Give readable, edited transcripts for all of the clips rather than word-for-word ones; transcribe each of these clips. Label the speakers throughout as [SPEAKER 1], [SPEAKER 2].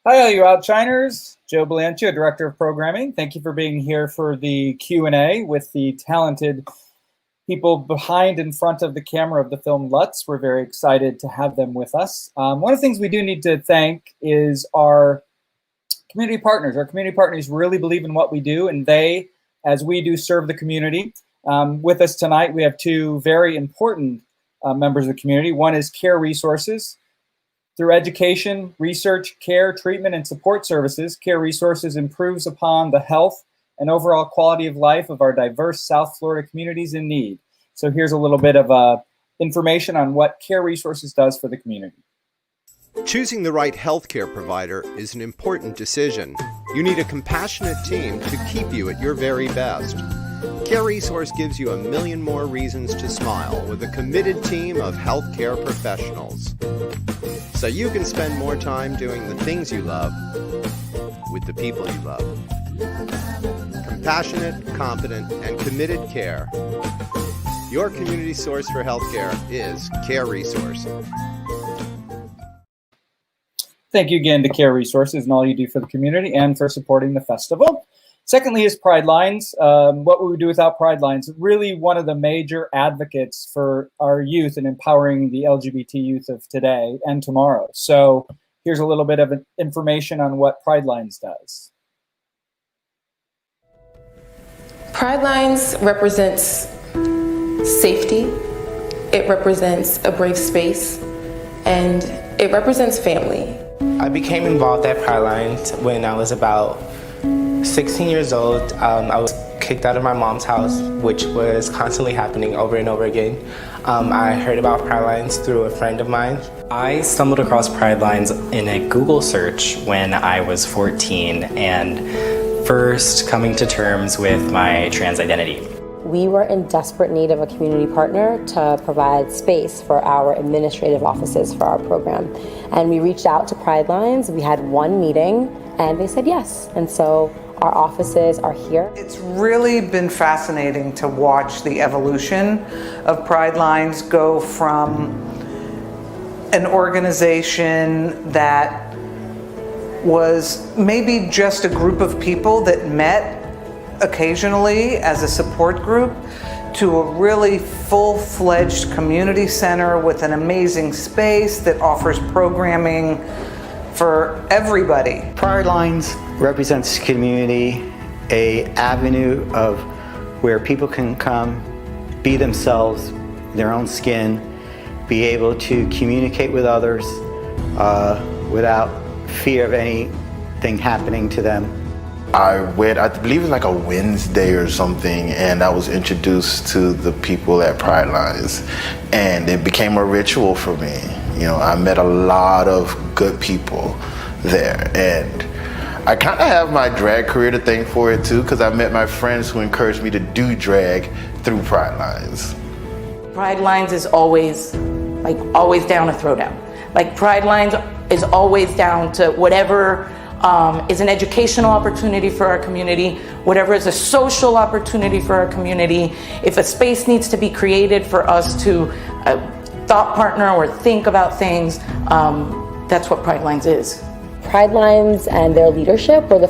[SPEAKER 1] Hi, all you outshiners. Joe Belancio, Director of Programming. Thank you for being here for the Q&A with the talented people behind and front of the camera of the film Lutz. We're very excited to have them with us. One of the things we do need to thank is our community partners. Our community partners really believe in what we do, and they, as we do, serve the community. With us tonight, we have two very important members of the community. One is Care Resources. Through education, research, care, treatment, and support services, Care Resources improves upon the health and overall quality of life of our diverse South Florida communities in need. So here's a little bit of information on what Care Resources does for the community.
[SPEAKER 2] Choosing the right healthcare provider is an important decision. You need a compassionate team to keep you at your very best. Care Resource gives you a million more reasons to smile with a committed team of healthcare professionals. So you can spend more time doing the things you love with the people you love. Compassionate, competent, and committed care. Your community source for healthcare is Care Resource.
[SPEAKER 1] Thank you again to Care Resources and all you do for the community and for supporting the festival. Secondly is Pridelines. What would we do without Pridelines? Really one of the major advocates for our youth and empowering the LGBT youth of today and tomorrow. So here's a little bit of information on what Pridelines does.
[SPEAKER 3] Pridelines represents safety, it represents a brave space, and it represents family.
[SPEAKER 4] I became involved at Pridelines when I was about 16 years old. I was kicked out of my mom's house, which was constantly happening over and over again. I heard about Pridelines through a friend of mine.
[SPEAKER 5] I stumbled across Pridelines in a Google search when I was 14 and first coming to terms with my trans identity.
[SPEAKER 6] We were in desperate need of a community partner to provide space for our administrative offices for our program. And we reached out to Pridelines. We had one meeting and they said yes. And so our offices are here.
[SPEAKER 7] It's really been fascinating to watch the evolution of Pridelines go from an organization that was maybe just a group of people that met occasionally as a support group to a really full-fledged community center with an amazing space that offers programming for everybody.
[SPEAKER 8] Pridelines represents community, an avenue of where people can come, be themselves, their own skin, be able to communicate with others without fear of anything happening to them.
[SPEAKER 9] I believe it was like a Wednesday or something, and I was introduced to the people at Pridelines, and it became a ritual for me. You know, I met a lot of good people there, and I kind of have my drag career to thank for it too, because I met my friends who encouraged me to do drag through Pridelines.
[SPEAKER 10] Pridelines is always down to throw down. Like Pridelines is always down to whatever is an educational opportunity for our community, whatever is a social opportunity for our community. If a space needs to be created for us to thought partner or think about things, that's what Pridelines is.
[SPEAKER 6] Pridelines and their leadership were the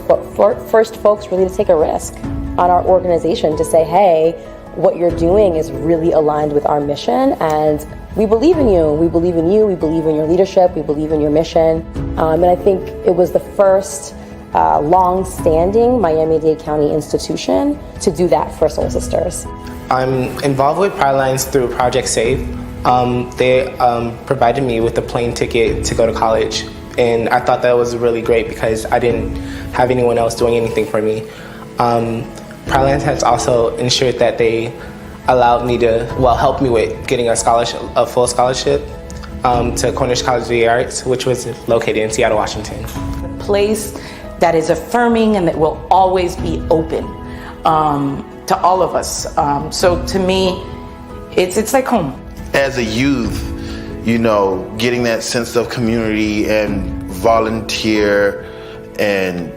[SPEAKER 6] first folks really to take a risk on our organization to say, hey, what you're doing is really aligned with our mission, and we believe in you. We believe in you. We believe in your leadership. We believe in your mission. And I think it was the first long-standing Miami-Dade County institution to do that for Soul Sisters.
[SPEAKER 4] I'm involved with Pridelines through Project Save. They provided me with a plane ticket to go to college, and I thought that was really great because I didn't have anyone else doing anything for me. Pridelines has also ensured that they allowed me to, help me with getting a full scholarship to Cornish College of the Arts, which was located in Seattle, Washington.
[SPEAKER 10] A place that is affirming and that will always be open to all of us. So to me, it's like home.
[SPEAKER 9] As a youth, you know, getting that sense of community and volunteer and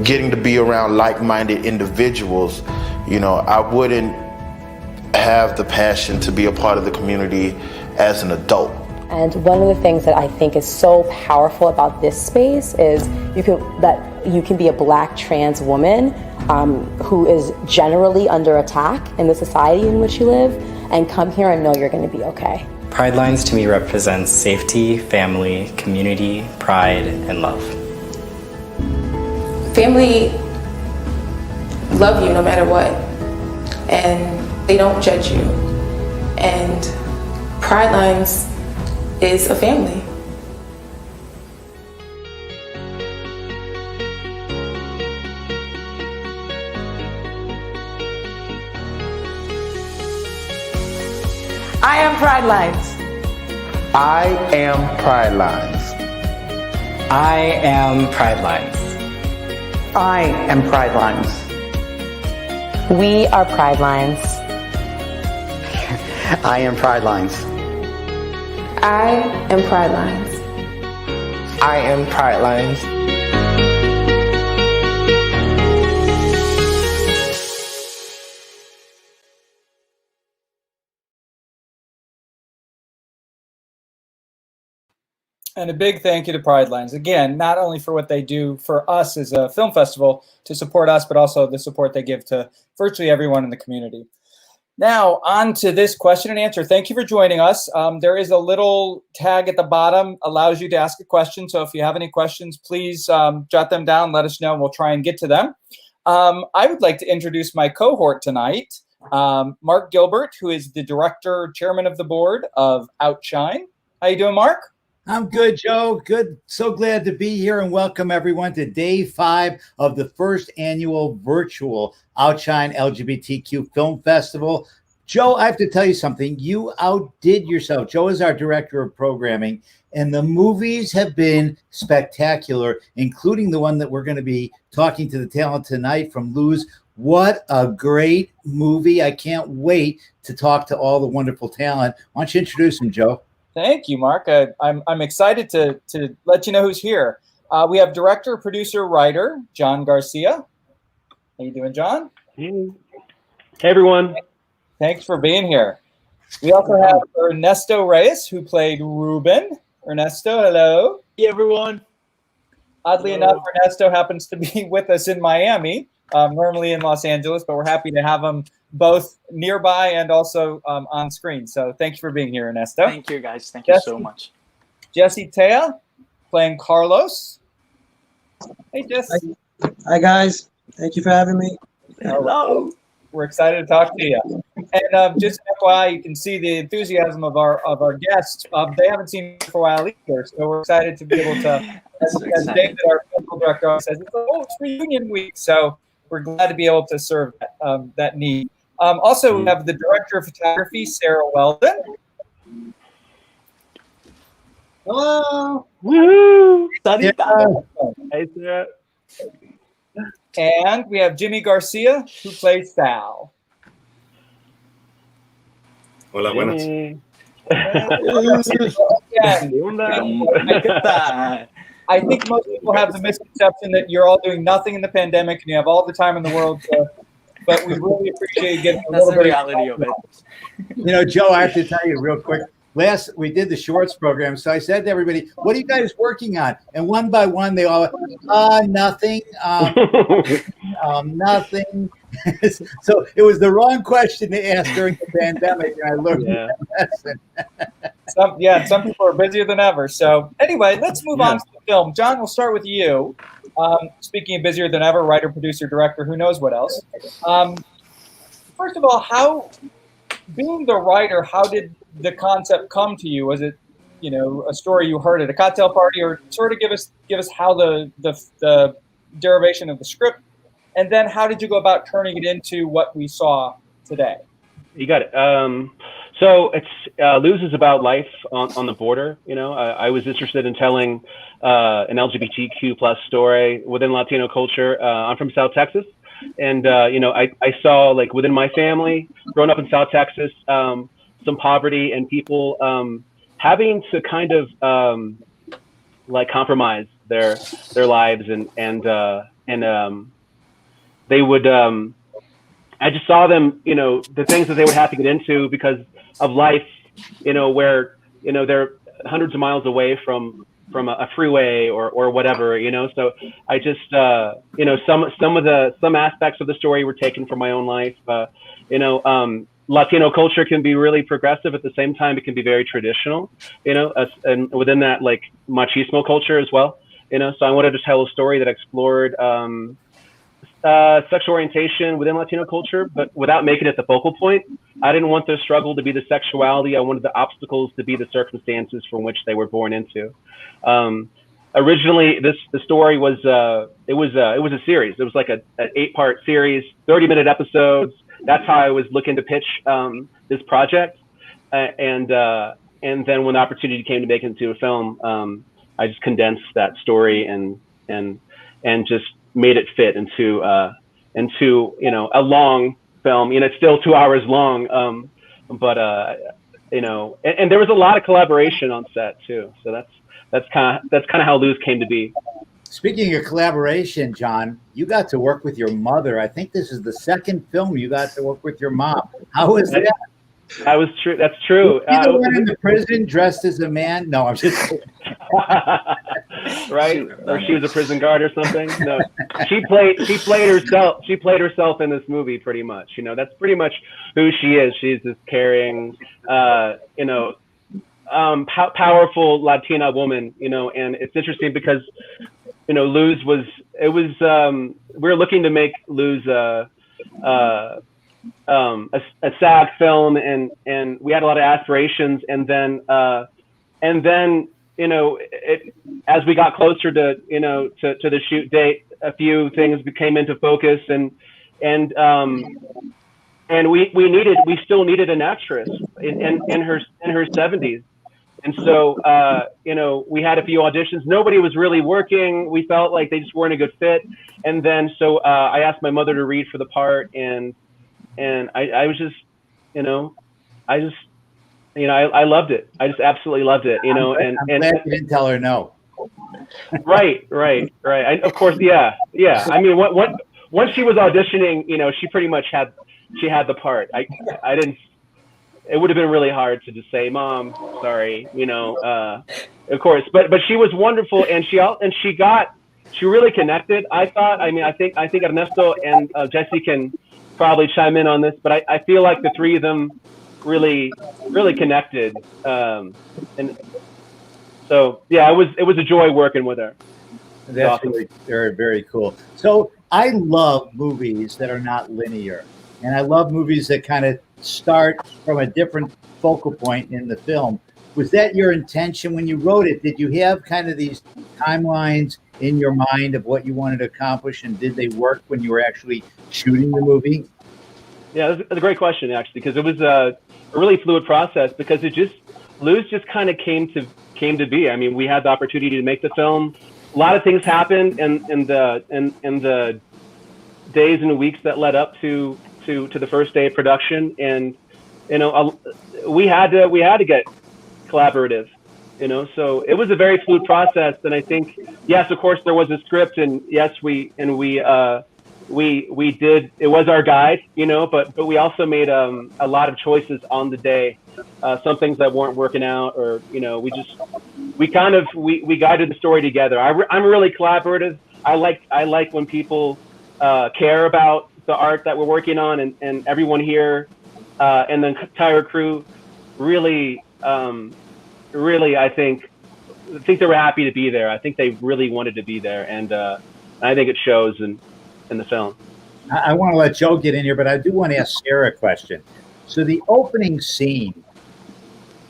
[SPEAKER 9] getting to be around like-minded individuals, you know, I wouldn't have the passion to be a part of the community as an adult.
[SPEAKER 6] And one of the things that I think is so powerful about this space is you can be a Black trans woman who is generally under attack in the society in which you live, and come here and know you're going to be okay.
[SPEAKER 5] Pridelines to me represents safety, family, community, pride, and love.
[SPEAKER 3] Family love you no matter what, and they don't judge you. And Pridelines is a family.
[SPEAKER 10] I am Pridelines.
[SPEAKER 9] I am Pridelines.
[SPEAKER 5] I am Pridelines.
[SPEAKER 7] I am Pridelines.
[SPEAKER 6] We are Pridelines.
[SPEAKER 8] I am Pridelines.
[SPEAKER 3] I am Pridelines.
[SPEAKER 4] I am Pridelines.
[SPEAKER 1] And a big thank you to Pridelines. Again, not only for what they do for us as a film festival to support us, but also the support they give to virtually everyone in the community. Now, on to this question and answer. Thank you for joining us. There is a little tag at the bottom, allows you to ask a question. So if you have any questions, please jot them down, let us know, and we'll try and get to them. I would like to introduce my cohort tonight, Mark Gilbert, who is the director, chairman of the board of Outshine. How you doing, Mark?
[SPEAKER 11] I'm good, Joe. Good. So glad to be here and welcome everyone to day 5 of the first annual virtual Outshine LGBTQ Film Festival. Joe, I have to tell you something. You outdid yourself. Joe is our director of programming, and the movies have been spectacular, including the one that we're going to be talking to the talent tonight from Lose. What a great movie. I can't wait to talk to all the wonderful talent. Why don't you introduce them, Joe?
[SPEAKER 1] Thank you, Mark. I'm excited to let you know who's here. We have director, producer, writer, John Garcia. How you doing, John?
[SPEAKER 12] Hey, everyone.
[SPEAKER 1] Thanks for being here. We also have Ernesto Reyes, who played Ruben. Ernesto, hello.
[SPEAKER 12] Hey, everyone.
[SPEAKER 1] Oddly enough, Ernesto happens to be with us in Miami, normally in Los Angeles, but we're happy to have him both nearby and also on screen. So thank you for being here, Ernesto.
[SPEAKER 12] Thank you, guys. Thank you so much.
[SPEAKER 1] Tayeh, playing Carlos. Hey, Jesse.
[SPEAKER 13] Hi, guys. Thank you for having me.
[SPEAKER 1] Hello. We're excited to talk to you. And just FYI, you can see the enthusiasm of our guests. They haven't seen you for a while either, so we're excited to be able to, as David, our film director, says, it's reunion week. So we're glad to be able to serve that need. Also, we have the director of photography, Sarah Whelden.
[SPEAKER 13] Hello.
[SPEAKER 12] Woo!
[SPEAKER 11] Yeah.
[SPEAKER 12] Hey, Sarah.
[SPEAKER 1] And we have Jimmy Garcia, who plays Sal.
[SPEAKER 14] Hola, buenas.
[SPEAKER 1] I think most people have the misconception that you're all doing nothing in the pandemic and you have all the time in the world. But we really appreciate getting a little bit of
[SPEAKER 12] reality of it.
[SPEAKER 11] You know, Joe, I have to tell you real quick. We did the shorts program. So I said to everybody, what are you guys working on? And one by one, they all, nothing, nothing. So it was the wrong question to ask during the pandemic. And I learned that lesson.
[SPEAKER 1] Some people are busier than ever. So anyway, let's move on to the film. John, we'll start with you. Speaking of busier than ever, writer, producer, director, who knows what else. First of all, being the writer, how did the concept come to you? Was it, a story you heard at a cocktail party, or sort of give us how the derivation of the script, and then how did you go about turning it into what we saw today?
[SPEAKER 12] You got it. So it's Lose is about life on the border. I was interested in telling an LGBTQ plus story within Latino culture. I'm from South Texas. And, I saw, like, within my family, growing up in South Texas, some poverty and people having to kind of compromise their lives and they would I just saw them, the things that they would have to get into because of life, where they're hundreds of miles away from a freeway or whatever, you know. So I just you know, some aspects of the story were taken from my own life. You know, Latino culture can be really progressive. At the same time, it can be very traditional, you know, and within that, like, machismo culture as well, you know. So I wanted to tell a story that explored sexual orientation within Latino culture, but without making it the focal point. I didn't want the struggle to be the sexuality. I wanted the obstacles to be the circumstances from which they were born into. Originally, the story was it was a series. It was like an 8-part series, 30-minute episodes. That's how I was looking to pitch this project. And then when the opportunity came to make it into a film, I just condensed that story and just made it fit into you know, a long film. You know, it's still 2 hours long, but you know, and there was a lot of collaboration on set too. So that's kind of how Luz came to be.
[SPEAKER 11] Speaking of collaboration, John, you got to work with your mother. I think this is the second film you got to work with your mom. How was that?
[SPEAKER 12] That's true.
[SPEAKER 11] You the one in the prison dressed as a man? No, I'm just kidding.
[SPEAKER 12] Right? Or she was a prison guard or something? No, she played herself. She played herself in this movie pretty much. You know, that's pretty much who she is. She's this caring, you know, powerful Latina woman. You know, and it's interesting because, you know, we were looking to make Luz a SAG film, and we had a lot of aspirations, and then you know, as we got closer to, you know, to the shoot date, a few things came into focus, and we still needed an actress in her 70s. And so, you know, we had a few auditions. Nobody was really working. We felt like they just weren't a good fit. And then, so I asked my mother to read for the part, and I was just, you know, I loved it. I just absolutely loved it, you know.
[SPEAKER 11] I'm glad you didn't tell her no.
[SPEAKER 12] Right. Of course, yeah. I mean, once she was auditioning, you know, she pretty much had the part. I didn't. It would have been really hard to just say, "Mom, sorry," you know. Of course, but she was wonderful, and she really connected. I thought. I mean, I think Ernesto and Jesse can probably chime in on this, but I feel like the three of them really connected, and so yeah, it was a joy working with her.
[SPEAKER 11] That's
[SPEAKER 12] awesome.
[SPEAKER 11] Really very, very cool. So I love movies that are not linear, and I love movies that kind of start from a different focal point in the film. Was that your intention when you wrote it? Did you have kind of these timelines in your mind of what you wanted to accomplish, and did they work when you were actually shooting the movie?
[SPEAKER 12] Yeah, that's a great question, actually, because it was a really fluid process, because Luz just kind of came to be. I mean, we had the opportunity to make the film. A lot of things happened in the days and the weeks that led up to the first day of production, and you know, we had to get collaborative, you know. So it was a very fluid process, and I think, yes, of course, there was a script, and yes, we did. It was our guide, you know, but we also made a lot of choices on the day. Some things that weren't working out, or you know, we guided the story together. I'm really collaborative. I like when people care about the art that we're working on, and everyone here and the entire crew really I think they were happy to be there. I think they really wanted to be there, and I think it shows in the film.
[SPEAKER 11] I want to let Joe get in here, but I do want to ask Sarah a question. So the opening scene,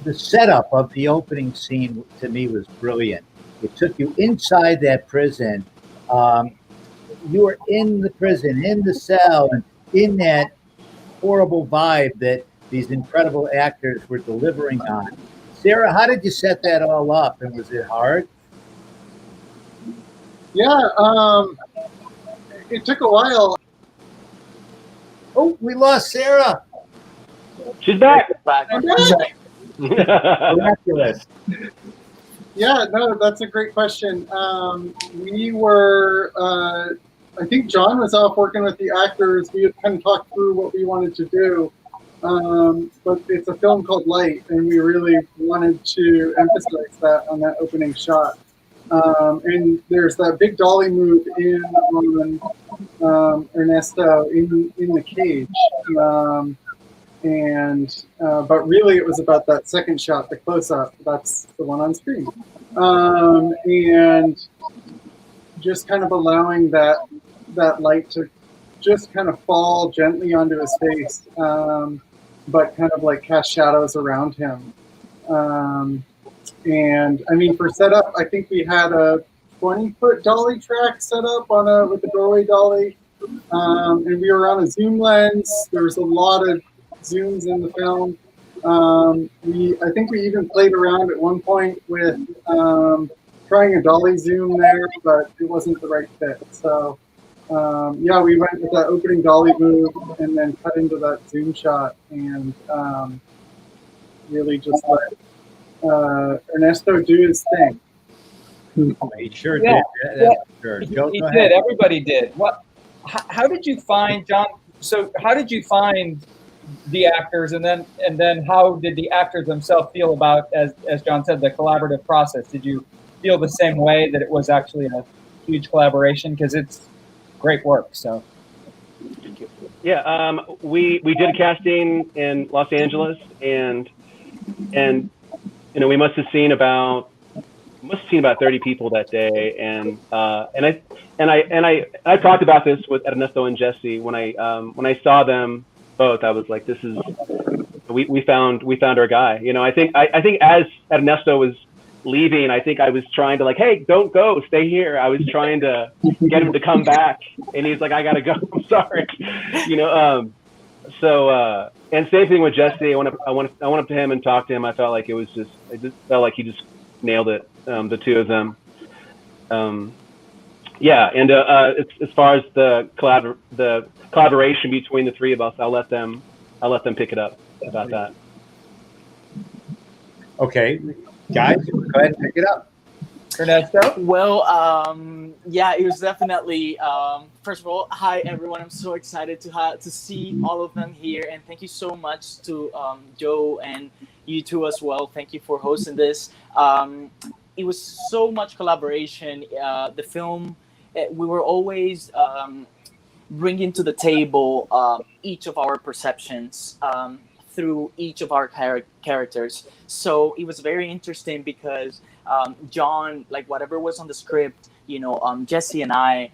[SPEAKER 11] the setup of the opening scene to me was brilliant. It took you inside that prison. You were in the prison, in the cell, and in that horrible vibe that these incredible actors were delivering on. Sarah, how did you set that all up, and was it hard?
[SPEAKER 13] Yeah, it took a while.
[SPEAKER 11] Oh, we lost Sarah.
[SPEAKER 12] She's back.
[SPEAKER 13] I'm back.
[SPEAKER 11] Miraculous.
[SPEAKER 13] Yeah, no, that's a great question. We were, I think John was off working with the actors. We had kind of talked through what we wanted to do. but it's a film called Light, and we really wanted to emphasize that on that opening shot. And there's that big dolly move in on Ernesto in the cage. But really it was about that second shot, the close-up. That's the one on screen. And just kind of allowing that light to just kind of fall gently onto his face, but kind of like cast shadows around him. And I mean, for setup, I think we had a 20-foot dolly track set up with the doorway dolly. And we were on a zoom lens. There was a lot of zooms in the film. I think we even played around at one point with trying a dolly zoom there, but it wasn't the right fit. So yeah, we went with that opening dolly move and then cut into that zoom shot and really just let Ernesto do his thing.
[SPEAKER 11] He sure
[SPEAKER 1] Yeah.
[SPEAKER 11] did. That's sure. Joe,
[SPEAKER 1] He
[SPEAKER 11] go
[SPEAKER 1] did.
[SPEAKER 11] ahead.
[SPEAKER 1] Everybody did. How did you find John? So how did you find the actors, and then how did the actors themselves feel about, as John said, the collaborative process? Did you feel the same way, that it was actually a huge collaboration, because it's great work? So
[SPEAKER 12] Yeah, we did a casting in Los Angeles, and you know, we must have seen about 30 people that day, and I talked about this with Ernesto and Jesse when I saw them both. I was like, this is, we found our guy. You know, I think as Ernesto was leaving, I think I was trying to, like, hey, don't go, stay here. I was trying to get him to come back, and he's like, I gotta go. I'm sorry. You know, and same thing with Jesse. I went up to him and talked to him. I felt like it just felt like he just nailed it. The two of them. Yeah, and as far as the collaboration between the three of us, I'll let them pick it up about that.
[SPEAKER 11] Okay, guys, go ahead and pick it up.
[SPEAKER 1] Ernesto?
[SPEAKER 14] Well, yeah, it was definitely, first of all, hi everyone. I'm so excited to see all of them here, and thank you so much to Joe and you two as well. Thank you for hosting this. It was so much collaboration. The film, we were always bringing to the table each of our perceptions through each of our characters. So it was very interesting because John, like whatever was on the script, you know, Jesse and I,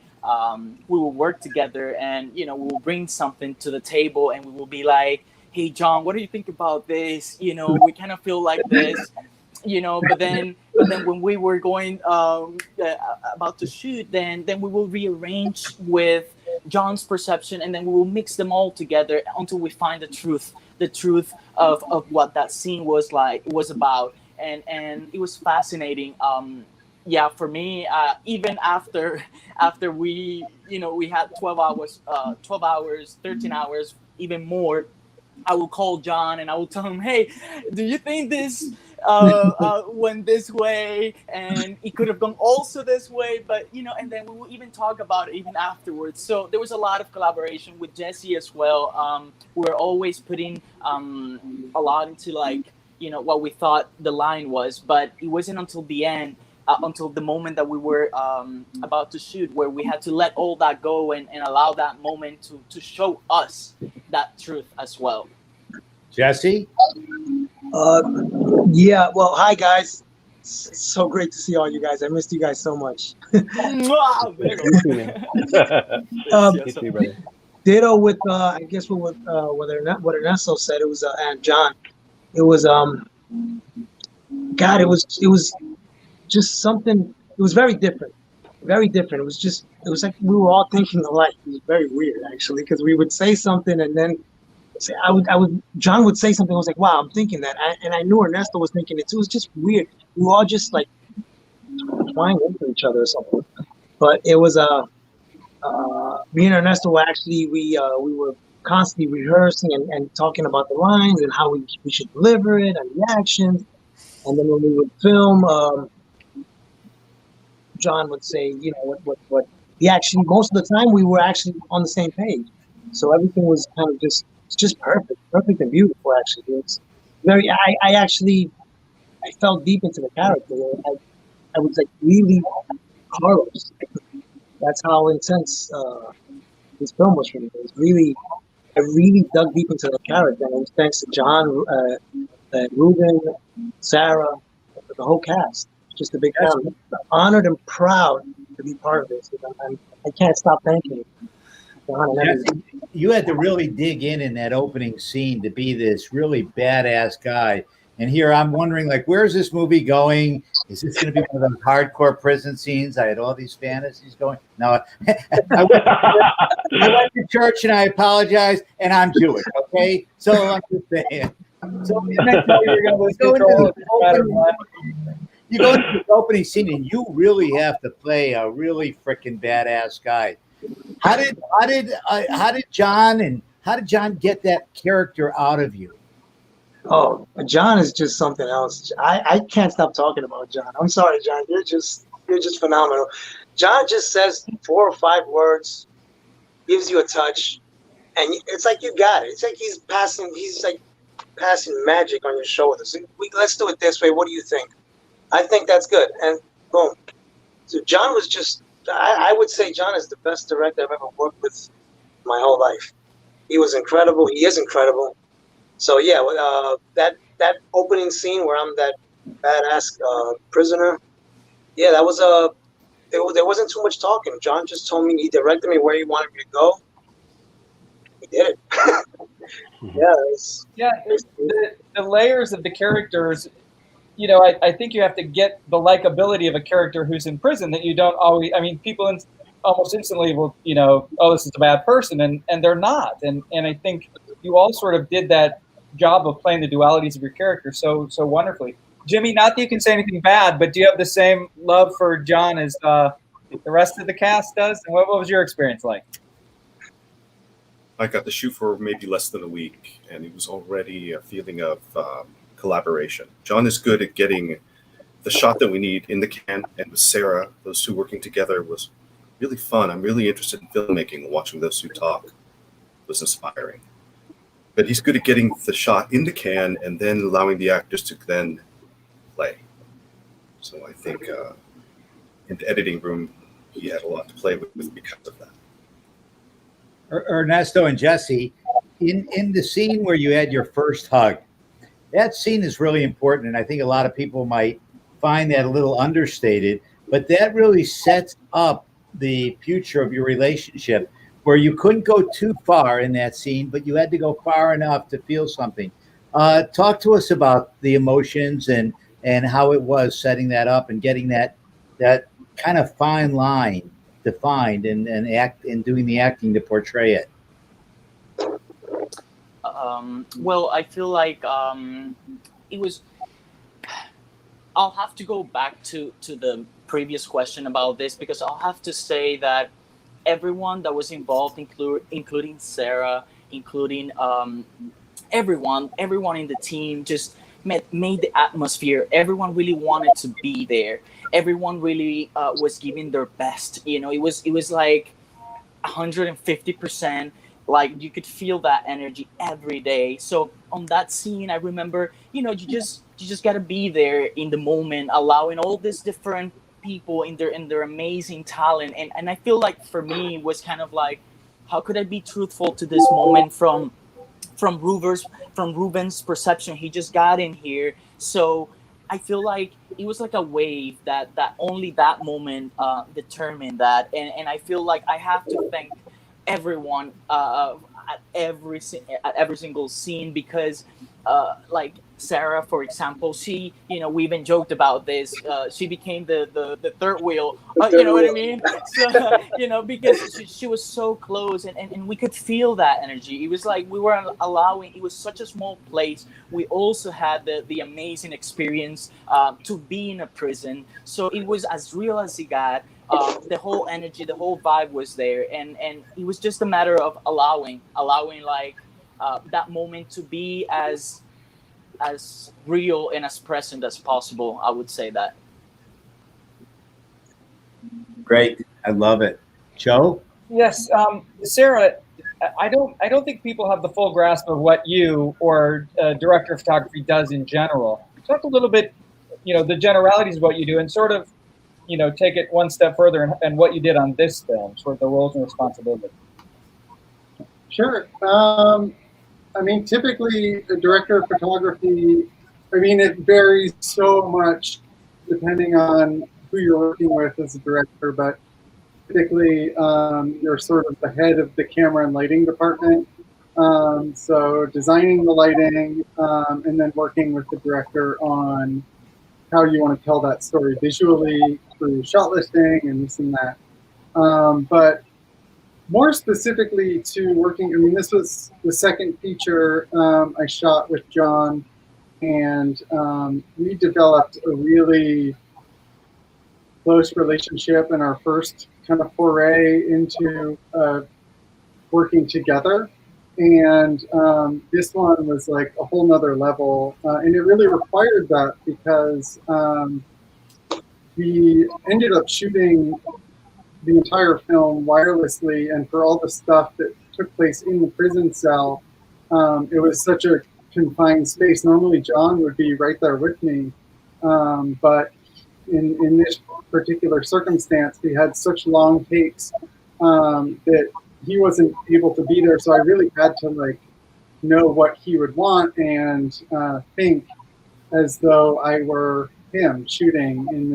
[SPEAKER 14] we will work together, and you know, we will bring something to the table, and we will be like, hey John, what do you think about this? You know, we kind of feel like this, you know, but then when we were going about to shoot, then we will rearrange with John's perception, and then we will mix them all together until we find the truth of what that scene was about. And it was fascinating. Yeah, for me, even after we, you know, we had 12 hours, 13 hours, even more, I will call John and I will tell him, hey, do you think this went this way? And it could have gone also this way, but, you know, and then we will even talk about it even afterwards. So there was a lot of collaboration with Jesse as well. We were always putting a lot into, like, you know, what we thought the line was, but it wasn't until the end, until the moment that we were about to shoot, where we had to let all that go and allow that moment to show us that truth as well.
[SPEAKER 11] Jesse?
[SPEAKER 15] Yeah, well, hi guys. So great to see all you guys. I missed you guys so much. Ditto with I guess what Ernesto said. It was and John. It was God. It was just something. It was very different. Very different. It was like we were all thinking alike. It was very weird actually, because we would say something and then John would say something. I was like, wow, I'm thinking that, and I knew Ernesto was thinking it too. It was just weird. We were all just like flying into each other or something. But it was me and Ernesto were actually we were constantly rehearsing and talking about the lines and how we should deliver it and the actions. And then when we would film, John would say, you know, what the action. Most of the time, we were actually on the same page, so everything was kind of just it's just perfect and beautiful. Actually, it's very. I felt deep into the character. I was like really Carlos. That's how intense this film was for me. It was really, I really dug deep into the character, and it was thanks to John, Ruben, Sarah, the whole cast. Just a big family. Honored and proud to be part of this. I can't stop thanking you.
[SPEAKER 11] Jesse, you had to really dig in that opening scene to be this really badass guy. And here I'm wondering, like, where's this movie going? Is this going to be one of those hardcore prison scenes? I had all these fantasies going. No, I went to church and I apologize, and I'm Jewish. Okay, so I'm just saying. So you go into the opening scene, and you really have to play a really freaking badass guy. How did John get that character out of you?
[SPEAKER 15] Oh, John is just something else. I can't stop talking about John. I'm sorry, John. You're just phenomenal. John just says 4 or 5 words, gives you a touch, and it's like you got it. It's like he's like passing magic on your shoulders. Let's do it this way. What do you think? I think that's good. And boom. So John was just, I would say John is the best director I've ever worked with my whole life. He was incredible. He is incredible. So yeah, that opening scene where I'm that badass prisoner, yeah, that was there wasn't too much talking. John just told me, he directed me where he wanted me to go. He did it.
[SPEAKER 1] The layers of the characters. You know, I think you have to get the likability of a character who's in prison that you don't always. I mean, people almost instantly will, oh, this is a bad person, and they're not. And I think you all sort of did that job of playing the dualities of your character so wonderfully. Jimmy, not that you can say anything bad, but do you have the same love for John as the rest of the cast does? And what was your experience like?
[SPEAKER 16] I got to shoot for maybe less than a week, and it was already a feeling of collaboration. John is good at getting the shot that we need in the can, and with Sarah, those two working together was really fun. I'm really interested in filmmaking. Watching those two talk was inspiring. But he's good at getting the shot in the can and then allowing the actors to then play. So I think in the editing room, he had a lot to play with because of that.
[SPEAKER 11] Ernesto and Jesse, in the scene where you had your first hug, that scene is really important, and I think a lot of people might find that a little understated, but that really sets up the future of your relationship, where you couldn't go too far in that scene, but you had to go far enough to feel something. Talk to us about the emotions and how it was setting that up and getting that kind of fine line defined and act and doing the acting to portray it.
[SPEAKER 14] Well, I feel like it was. I'll have to go back to the previous question about this, because I'll have to say that everyone that was involved, including Sarah, including everyone in the team, just made the atmosphere. Everyone really wanted to be there. Everyone really was giving their best. It was like 150%. Like, you could feel that energy every day. So on that scene, I remember, you just got to be there in the moment, allowing all these different people in their amazing talent. And I feel like for me it was kind of like, how could I be truthful to this moment from Ruben's perception? He just got in here. So I feel like it was like a wave that only that moment determined that. And I feel like I have to thank everyone at every single scene, because like Sarah, for example, she, we even joked about this. She became the third wheel. You know what I mean? So, because she was so close, and we could feel that energy. It was like we were allowing. It was such a small place. We also had the amazing experience to be in a prison. So it was as real as it got. The whole energy, the whole vibe was there, and it was just a matter of allowing like that moment to be as real and as present as possible. I would say that.
[SPEAKER 11] Great, I love it. Joe?
[SPEAKER 1] Yes, Sarah, I don't think people have the full grasp of what you or director of photography does in general. Talk a little bit, the generalities of what you do, and sort of, take it one step further and what you did on this film, sort of the roles and responsibilities.
[SPEAKER 13] Sure. I mean, typically a director of photography, I mean, it varies so much depending on who you're working with as a director, but typically you're sort of the head of the camera and lighting department. So designing the lighting and then working with the director on how you want to tell that story visually through shot listing and this and that. But more specifically to working, I mean, this was the second feature I shot with John, and we developed a really close relationship in our first kind of foray into working together. And this one was like a whole nother level. And it really required that because we ended up shooting the entire film wirelessly, and for all the stuff that took place in the prison cell, it was such a confined space. Normally John would be right there with me, but in this particular circumstance, we had such long takes that he wasn't able to be there, so I really had to like know what he would want and think as though I were him shooting in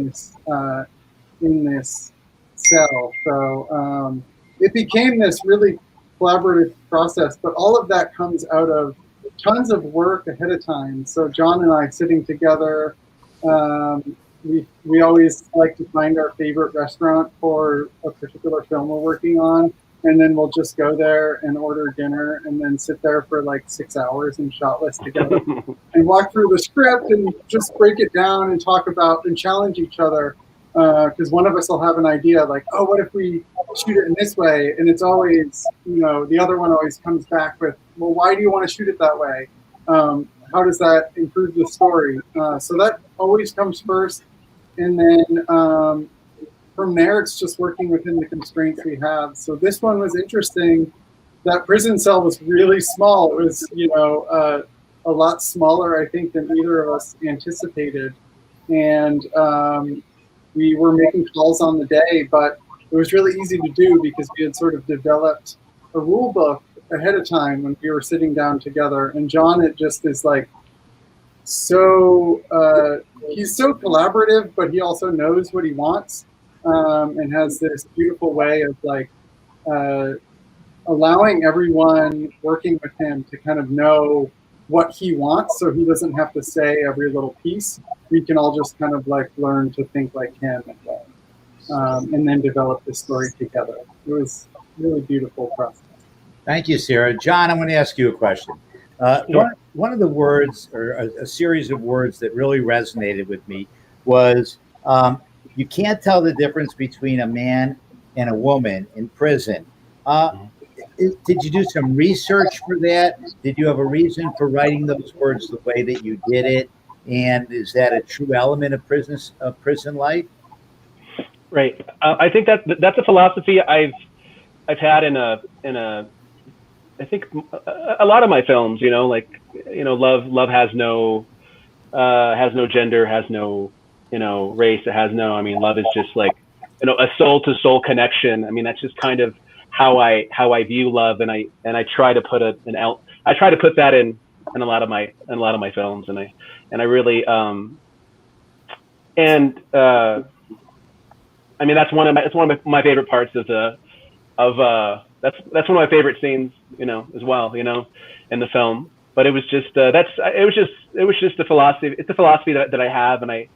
[SPEAKER 13] this cell. So it became this really collaborative process, but all of that comes out of tons of work ahead of time. So John and I sitting together, we always like to find our favorite restaurant for a particular film we're working on, and then we'll just go there and order dinner and then sit there for like 6 hours and shot list together and walk through the script and just break it down and talk about and challenge each other. Because one of us will have an idea like, oh, what if we shoot it in this way? And it's always, the other one always comes back with, well, why do you want to shoot it that way? How does that improve the story? So that always comes first. And then from there, it's just working within the constraints we have. So this one was interesting. That prison cell was really small. It was, a lot smaller, I think, than either of us anticipated. And we were making calls on the day, but it was really easy to do because we had sort of developed a rule book ahead of time when we were sitting down together. And John, it just is like, so he's so collaborative, but he also knows what he wants and has this beautiful way of like allowing everyone working with him to kind of know what he wants, so he doesn't have to say every little piece. We can all just kind of like learn to think like him and then develop the story together. It was a really beautiful process.
[SPEAKER 11] Thank you, Sarah. John, I'm going to ask you a question. One of the words, or a series of words that really resonated with me was you can't tell the difference between a man and a woman in prison. Did you do some research for that? Did you have a reason for writing those words the way that you did it? And is that a true element of prison life?
[SPEAKER 12] Right. I think that's a philosophy I've had in a I think a lot of my films, love has no gender, has no, race. It has no, love is just like, a soul to soul connection. I mean, that's just kind of how I view love. And I try to put that in a lot of my films. And I really, that's one of my favorite parts of that's one of my favorite scenes, as well, in the film. But it was just it was just the philosophy. It's the philosophy that I have, and I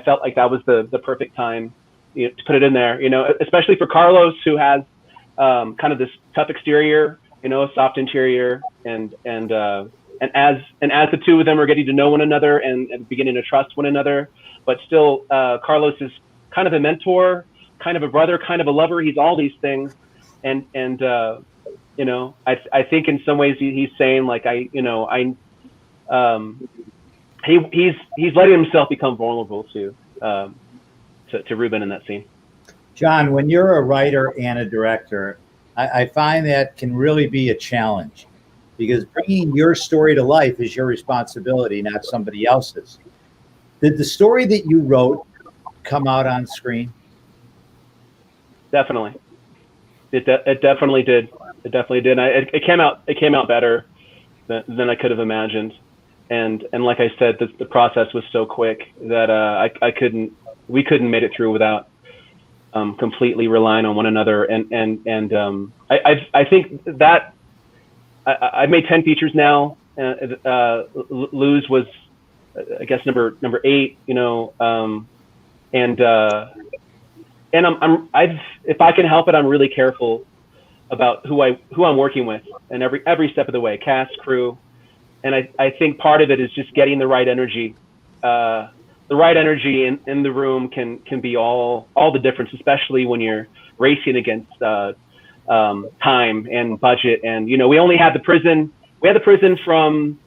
[SPEAKER 12] felt like that was the perfect time, to put it in there, especially for Carlos, who has kind of this tough exterior, a soft interior, and as the two of them are getting to know one another and beginning to trust one another, but still Carlos is kind of a mentor, kind of a brother, kind of a lover. He's all these things. And I think in some ways he's saying like, he's letting himself become vulnerable to Ruben in that scene.
[SPEAKER 11] John, when you're a writer and a director, I find that can really be a challenge, because bringing your story to life is your responsibility, not somebody else's. Did the story that you wrote come out on screen?
[SPEAKER 12] Definitely. It definitely did. It definitely did. It came out better than I could have imagined. And like I said, the process was so quick that we couldn't make it through without completely relying on one another. I think that I've made 10 features now. Lose was, I guess, number 8. And if I can help it, I'm really careful about who I'm working with, and every step of the way, cast, crew. And I think part of it is just getting the right energy. The right energy in the room can be all the difference, especially when you're racing against time and budget. And we only had the prison. We had the prison from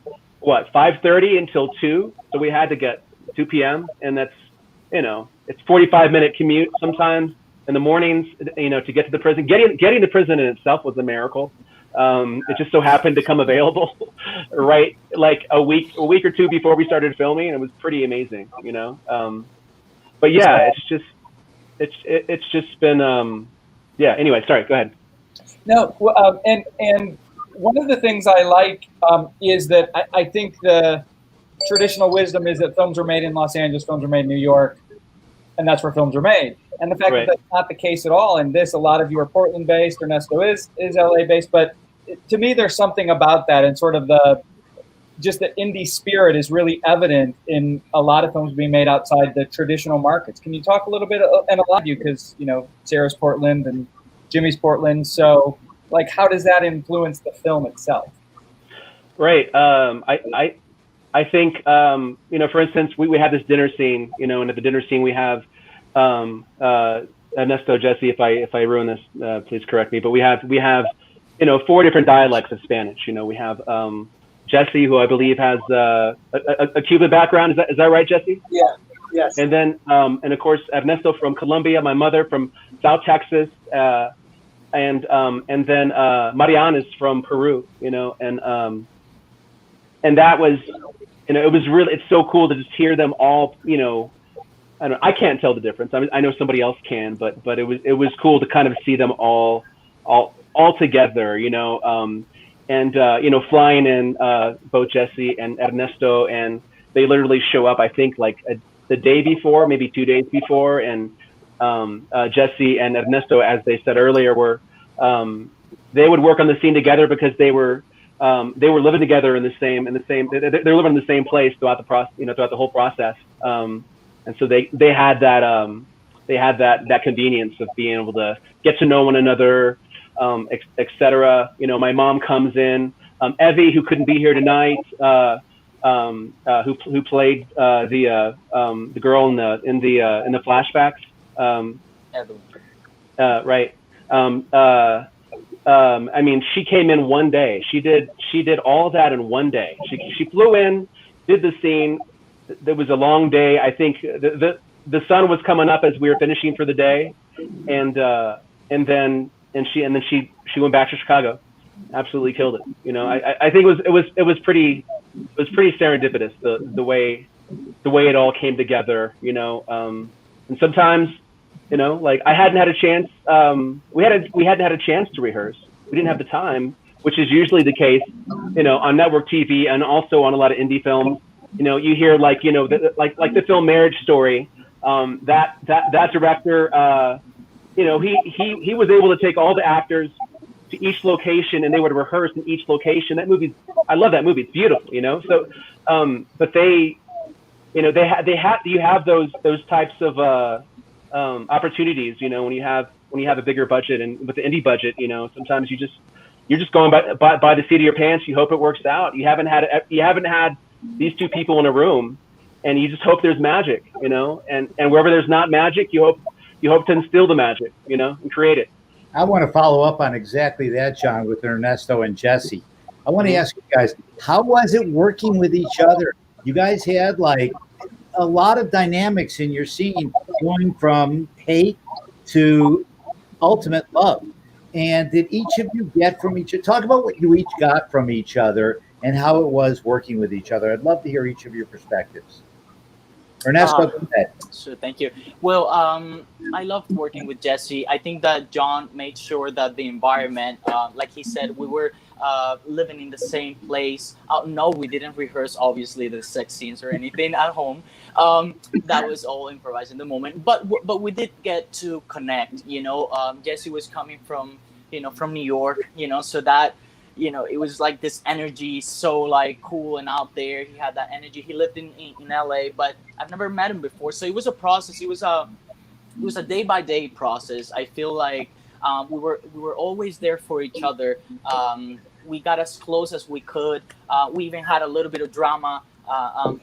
[SPEAKER 12] 5:30 until 2, so we had to get 2 p.m. and that's it's 45-minute commute sometimes in the mornings, to get to the prison. Getting the prison in itself was a miracle. It just so happened to come available right like a week or two before we started filming, and it was pretty amazing, but yeah, it's just been yeah. Anyway, sorry, go ahead.
[SPEAKER 1] No, and one of the things I like is that I think the traditional wisdom is that films are made in Los Angeles, films are made in New York, and that's where films are made. And the fact that that's not the case at all. And a lot of you are Portland based, Ernesto is LA based, but to me, there's something about that, and sort of the indie spirit is really evident in a lot of films being made outside the traditional markets. Can you talk a little bit, and a lot of you, because Sarah's Portland and Jimmy's Portland, so like how does that influence the film itself?
[SPEAKER 12] Right. I think, for instance, we have this dinner scene, and at the dinner scene we have Ernesto, Jesse, if I ruin this, please correct me, but we have 4 different dialects of Spanish. We have Jesse, who I believe has a Cuban background. Is that right, Jesse?
[SPEAKER 15] Yeah. Yes.
[SPEAKER 12] And then, and of course, Ernesto from Colombia, my mother from South Texas, and then Marianne is from Peru, and that was, it was really, it's so cool to just hear them all, I can't tell the difference. I mean, I know somebody else can, but it was cool to kind of see them all together, and flying in both Jesse and Ernesto, and they literally show up, I think, like the day before, maybe 2 days before, and Jesse and Ernesto, as they said earlier, were they would work on the scene together because they were living together in the same they're living in the same place throughout the process, throughout the whole process, and so they had that convenience of being able to get to know one another, etc. My mom comes in, Evie, who couldn't be here tonight, who played the girl in the flashbacks, right. I mean, she came in one day. She did all of that in one day. She flew in, did the scene. There was a long day. I think the sun was coming up as we were finishing for the day, and then she went back to Chicago. Absolutely killed it. I think it was pretty serendipitous, the way it all came together. And sometimes, like I hadn't had a chance. We hadn't had a chance to rehearse. We didn't have the time, which is usually the case, on network TV and also on a lot of indie films. You hear like the film Marriage Story. That director, he was able to take all the actors to each location, and they would rehearse in each location. That movie, I love that movie. It's beautiful, So, but you have those types of opportunities, when you have a bigger budget, and with the indie budget, sometimes you're just going by the seat of your pants. You hope it works out. You haven't had these two people in a room, and you just hope there's magic, and wherever there's not magic, you hope to instill the magic, and create it.
[SPEAKER 11] I want to follow up on exactly that, John, with Ernesto and Jesse. I want to ask you guys, how was it working with each other? You guys had like a lot of dynamics in your scene, going from hate to ultimate love. And did each of you get from each other? Talk about what you each got from each other and how it was working with each other. I'd love to hear each of your perspectives. Ernesto, go ahead.
[SPEAKER 14] Sure, thank you. Well, I loved working with Jesse. I think that John made sure that the environment, like he said, we were living in the same place. No, we didn't rehearse, obviously, the sex scenes or anything at home. That was all improvised in the moment. But we did get to connect. Jesse was coming from New York. So that. It was like this energy, so like cool and out there. He had that energy. He lived in LA, but I've never met him before. So it was a process. It was a day by day process. I feel like we were always there for each other. We got as close as we could. We even had a little bit of drama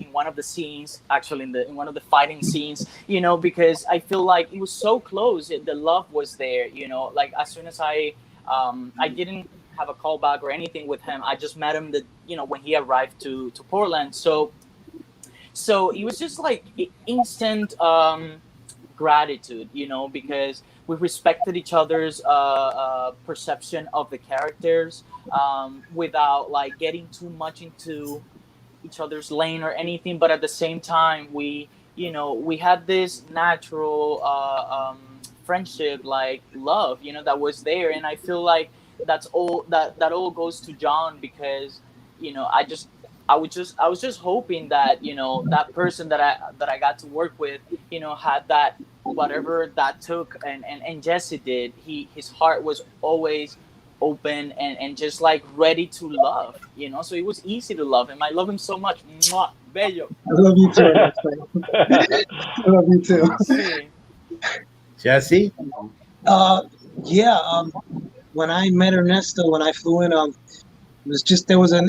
[SPEAKER 14] in one of the scenes, actually in one of the fighting scenes. Because I feel like it was so close. The love was there. Like as soon as I didn't have a callback or anything with him. I just met him when he arrived to Portland. So it was just like instant gratitude, because we respected each other's perception of the characters without like getting too much into each other's lane or anything. But at the same time, we had this natural friendship, like love, that was there. And I feel like that's all that all goes to John, because I was just hoping that that person that I got to work with had that, whatever that took, and Jesse did. His heart was always open and just like ready to love, so it was easy to love him. I love him so much. Mwah, bello.
[SPEAKER 15] I love you too. I love you too.
[SPEAKER 11] Jesse?
[SPEAKER 15] When I met Ernesto, when I flew in, it was just there was an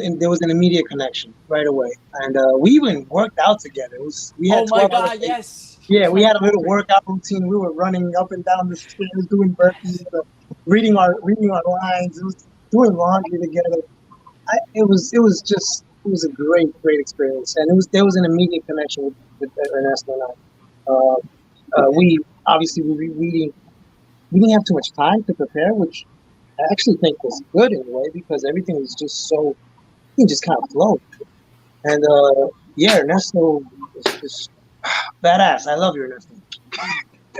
[SPEAKER 15] immediate connection right away, and we even worked out together. We had
[SPEAKER 14] oh my God, yes.
[SPEAKER 15] Yeah, we had a little workout routine. We were running up and down the stairs, doing burpees, reading our lines. It was doing laundry together. It was a great experience, and there was an immediate connection with Ernesto and I. We obviously were reading. We didn't have too much time to prepare, which I actually think was good in a way, because everything was just just kind of flowed. And Ernesto was just badass. I love you, Ernesto.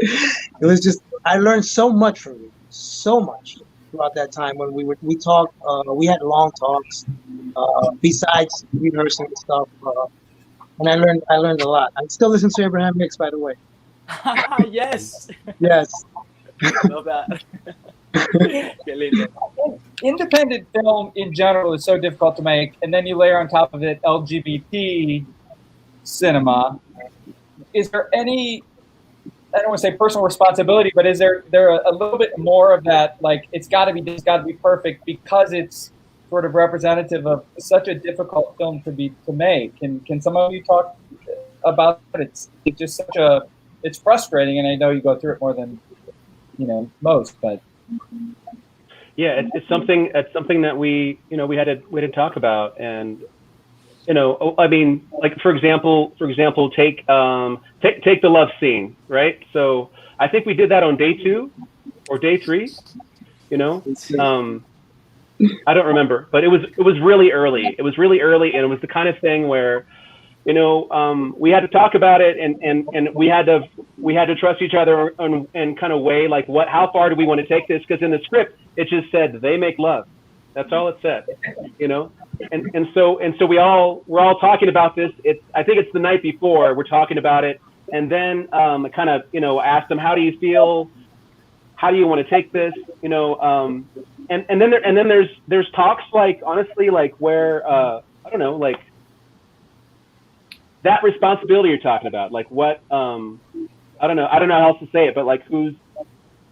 [SPEAKER 15] It was just, I learned so much from you, so much throughout that time when we talked. We had long talks besides rehearsing and stuff, and I learned a lot. I still listen to Abraham Mix, by the way.
[SPEAKER 14] Yes.
[SPEAKER 15] Yes.
[SPEAKER 14] Love that.
[SPEAKER 1] Independent film in general is so difficult to make, and then you layer on top of it LGBT cinema. Is there any, I don't want to say personal responsibility, but is there a little bit more of that, like it's got to be perfect because it's sort of representative of such a difficult film to make? Can some of you talk about it? It's just it's frustrating, and I know you go through it more than most, but
[SPEAKER 12] yeah, it's something that we had to talk about. And I mean, like for example take the love scene, right? So I think we did that on day 2 or day 3, I don't remember, but it was really early, and it was the kind of thing where we had to talk about it, and we had to trust each other and kind of weigh like how far do we want to take this, because in the script it just said they make love. That's all it said, and so we're all talking about this. I think it's the night before we're talking about it, and then I kind of asked them, how do you feel? How do you want to take this? And then there's talks, like honestly, like where I don't know, like that responsibility you're talking about, like what I don't know how else to say it, but like who's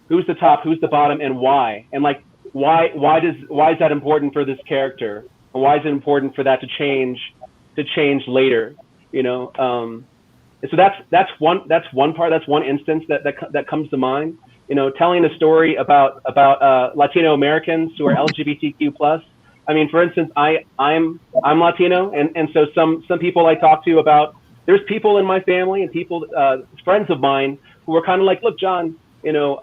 [SPEAKER 12] the top, who's the bottom, and why, and like why is that important for this character, and why is it important for that to change later, and so that's one part, that's one instance that comes to mind, telling a story about Latino Americans who are LGBTQ+. I mean, for instance, I'm Latino, and so some people I talk to about, there's people in my family and people, friends of mine, who are kind of like, look, John, you know,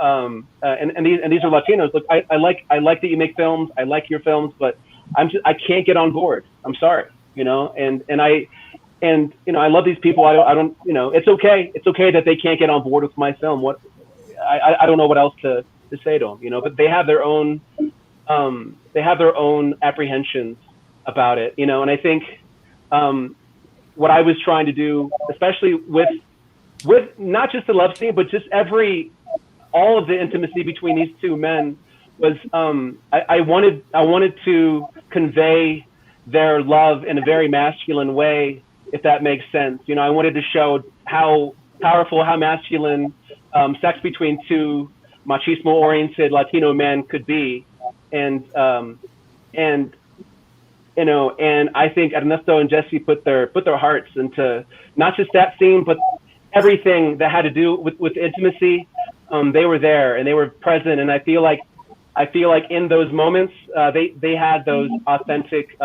[SPEAKER 12] and these are Latinos. Look, I like that you make films. I like your films, but I can't get on board. I'm sorry, you know, and you know, I love these people. I don't, you know, it's okay. It's okay that they can't get on board with my film. What I don't know what else to say to them, you know, but they have their own apprehensions about it, you know, and I think what I was trying to do, especially with not just the love scene, but just all of the intimacy between these two men was I wanted to convey their love in a very masculine way, if that makes sense. You know, I wanted to show how powerful, how masculine sex between two machismo-oriented Latino men could be, and you know, and I think Ernesto and Jesse put their hearts into not just that scene, but everything that had to do with intimacy. They were there and they were present, and I feel like in those moments they had those authentic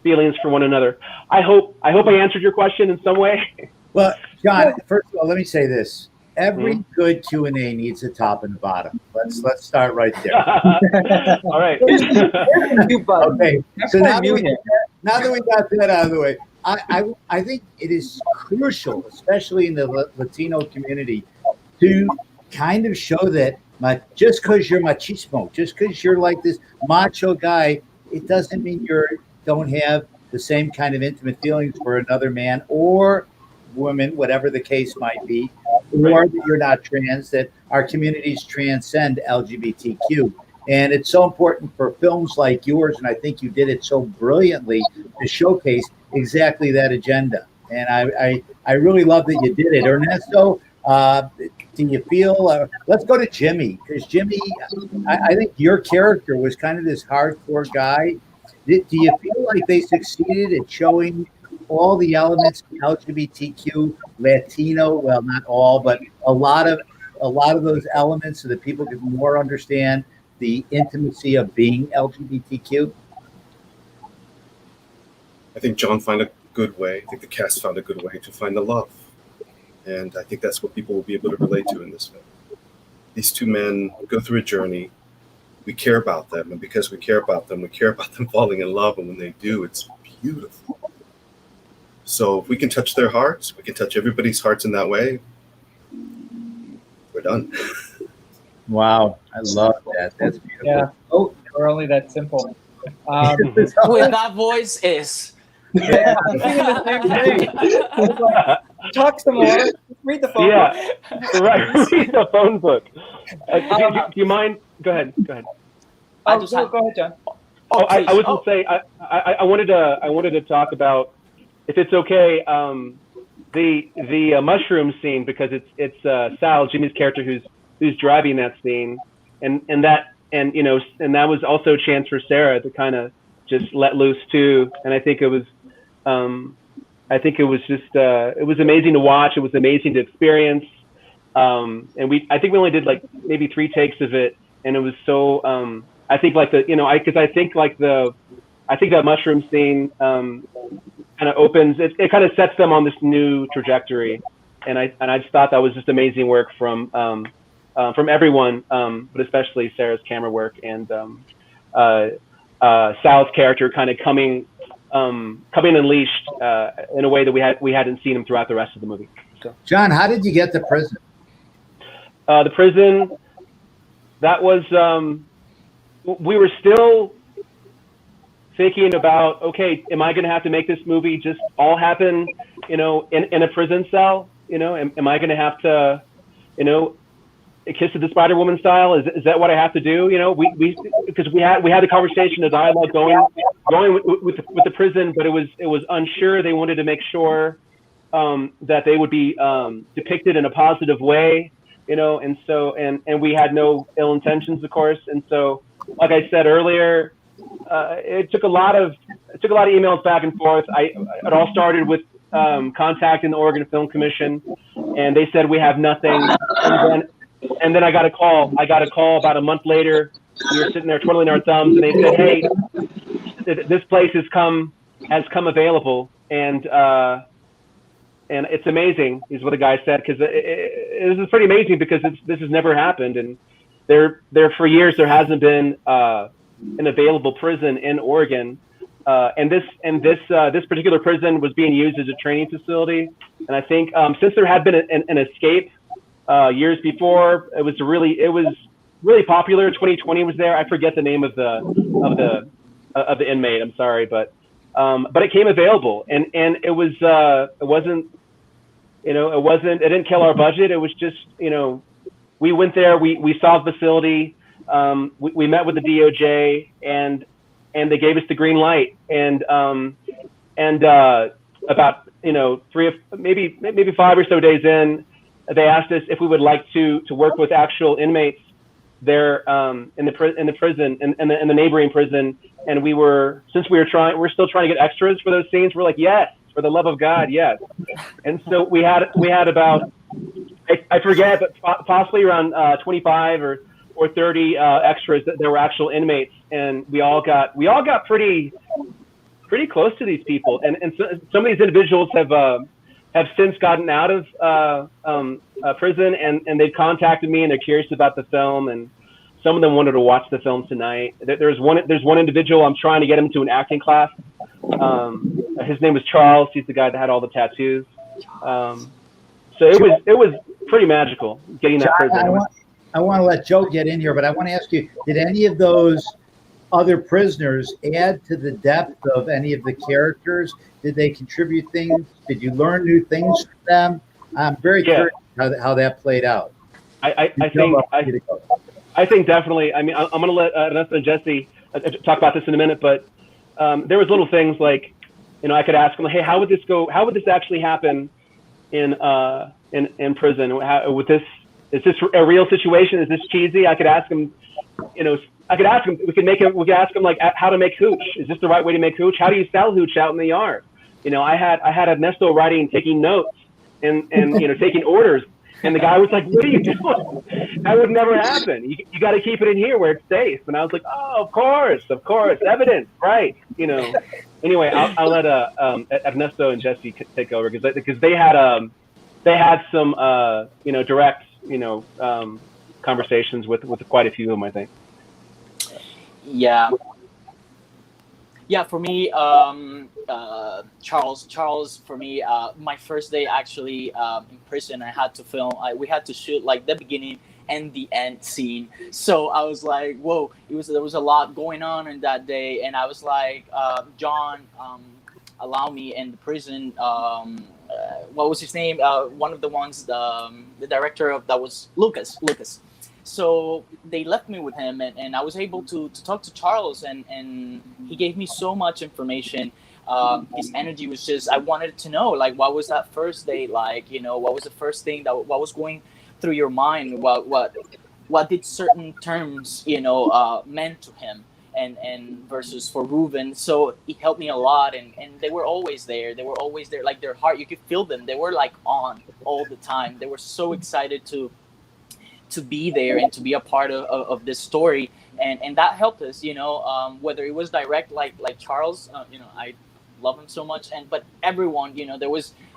[SPEAKER 12] feelings for one another. I hope I answered your question in some way.
[SPEAKER 11] Well, John, first of all, let me say this. Every good Q&A needs a top and a bottom. Let's start right there.
[SPEAKER 12] All right.
[SPEAKER 11] Okay. So now that we got that out of the way, I think it is crucial, especially in the Latino community, to kind of show that just because you're machismo, just because you're like this macho guy, it doesn't mean you don't have the same kind of intimate feelings for another man or woman, whatever the case might be, or that you're not trans, that our communities transcend LGBTQ. And it's so important for films like yours, and I think you did it so brilliantly, to showcase exactly that agenda. And I really love that you did it. Ernesto, do you feel, let's go to Jimmy, because Jimmy, I think your character was kind of this hardcore guy. Do you feel like they succeeded at showing all the elements of LGBTQ, Latino, well, not all, but a lot of those elements so that people could more understand the intimacy of being LGBTQ?
[SPEAKER 16] I think John found a good way. I think the cast found a good way to find the love. And I think that's what people will be able to relate to in this film. These two men go through a journey. We care about them. And because we care about them falling in love. And when they do, it's beautiful. So if we can touch their hearts, we can touch everybody's hearts in that way, we're done.
[SPEAKER 11] Wow. I love that. That's beautiful.
[SPEAKER 1] Yeah. Oh, we're only that simple.
[SPEAKER 14] With that voice is.
[SPEAKER 1] Yeah, I'm thinking the same thing. Like, talk some more. Read the phone book.
[SPEAKER 12] Right. Read the phone book. Do you mind? Go ahead. Go ahead,
[SPEAKER 1] John.
[SPEAKER 12] I was going to say I wanted to talk about, if it's okay, the mushroom scene, because it's Sal, Jimmy's character, who's driving that scene, and that was also a chance for Sarah to kind of just let loose too. And I think it was just it was amazing to watch. It was amazing to experience. And I think we only did like maybe 3 takes of it, and it was so I think like I think that mushroom scene kind of opens it kind of sets them on this new trajectory, and I just thought that was just amazing work from everyone, but especially Sarah's camera work and Sal's character kind of coming unleashed in a way that we hadn't seen him throughout the rest of the movie. So,
[SPEAKER 11] John, how did you get to prison?
[SPEAKER 12] The prison, that was we were still thinking about, okay, am I going to have to make this movie just all happen, in a prison cell? Am I going to have to, Kiss of the Spider Woman style? Is that what I have to do? Because we had a conversation, a dialogue going with the prison, but it was unsure. They wanted to make sure that they would be depicted in a positive way, and so and we had no ill intentions, of course. And so, like I said earlier, it took a lot of emails back and forth. It all started with contacting the Oregon Film Commission, and they said we have nothing. And then I got a call. About a month later. We were sitting there twiddling our thumbs, and they said, "Hey, this place has come available, and it's amazing, is what the guy said, because this is pretty amazing because this has never happened, and there for years there hasn't been an available prison in Oregon, and this particular prison was being used as a training facility, and I think since there had been an escape years before, it was really popular. 2020 was there. I forget the name of the inmate. I'm sorry, but it came available, and it wasn't, it didn't kill our budget. It was just, we went there, we saw the facility, we met with the DOJ, and they gave us the green light, and about maybe 5 or so days in, they asked us if we would like to work with actual inmates there in the prison, in the neighboring prison, and we're still trying to get extras for those scenes. We're like, yes, for the love of God, yes. And so we had about, I forget, but possibly around 25 or 30 extras that there were actual inmates, and we all got pretty close to these people, and so, some of these individuals have since gotten out of prison, and they've contacted me, and they're curious about the film, and some of them wanted to watch the film tonight. There's one individual, I'm trying to get him to an acting class. His name was Charles. He's the guy that had all the tattoos. So it was pretty magical getting that prison.
[SPEAKER 11] I want to let Joe get in here, but I want to ask you, did any of those other prisoners add to the depth of any of the characters? Did they contribute things? Did you learn new things from them? I'm very curious how that played out.
[SPEAKER 12] I think definitely. I mean, I'm going to let Ernesto and Jesse talk about this in a minute, but there was little things like, I could ask them, hey, how would this go? How would this actually happen in prison? With this, is this a real situation? Is this cheesy? I could ask them, I could ask him, we could ask him like how to make hooch. Is this the right way to make hooch? How do you sell hooch out in the yard? I had Ernesto taking notes and taking orders. And the guy was like, what are you doing? That would never happen. You got to keep it in here where it's safe. And I was like, oh, of course, evidence, right. Anyway, I'll let Ernesto and Jesse take over because they had some, direct, conversations with quite a few of them, I think.
[SPEAKER 14] Yeah, for me, Charles, for me, my first day actually in prison, I had to film. We had to shoot like the beginning and the end scene. So I was like, whoa, there was a lot going on in that day, and I was like, John, allow me in the prison. What was his name? One of the ones, the director of that was Lucas. So they left me with him, and I was able to talk to Charles, and he gave me so much information. His energy was just, I wanted to know, like, what was that first day like? What was the first thing what was going through your mind? What did certain terms, meant to him, and versus for Ruben. So it helped me a lot, and they were always there. Like their heart, you could feel them. They were like on all the time. They were so excited to be there and to be a part of this story, and that helped us, whether it was direct like Charles, I love him so much, but everyone,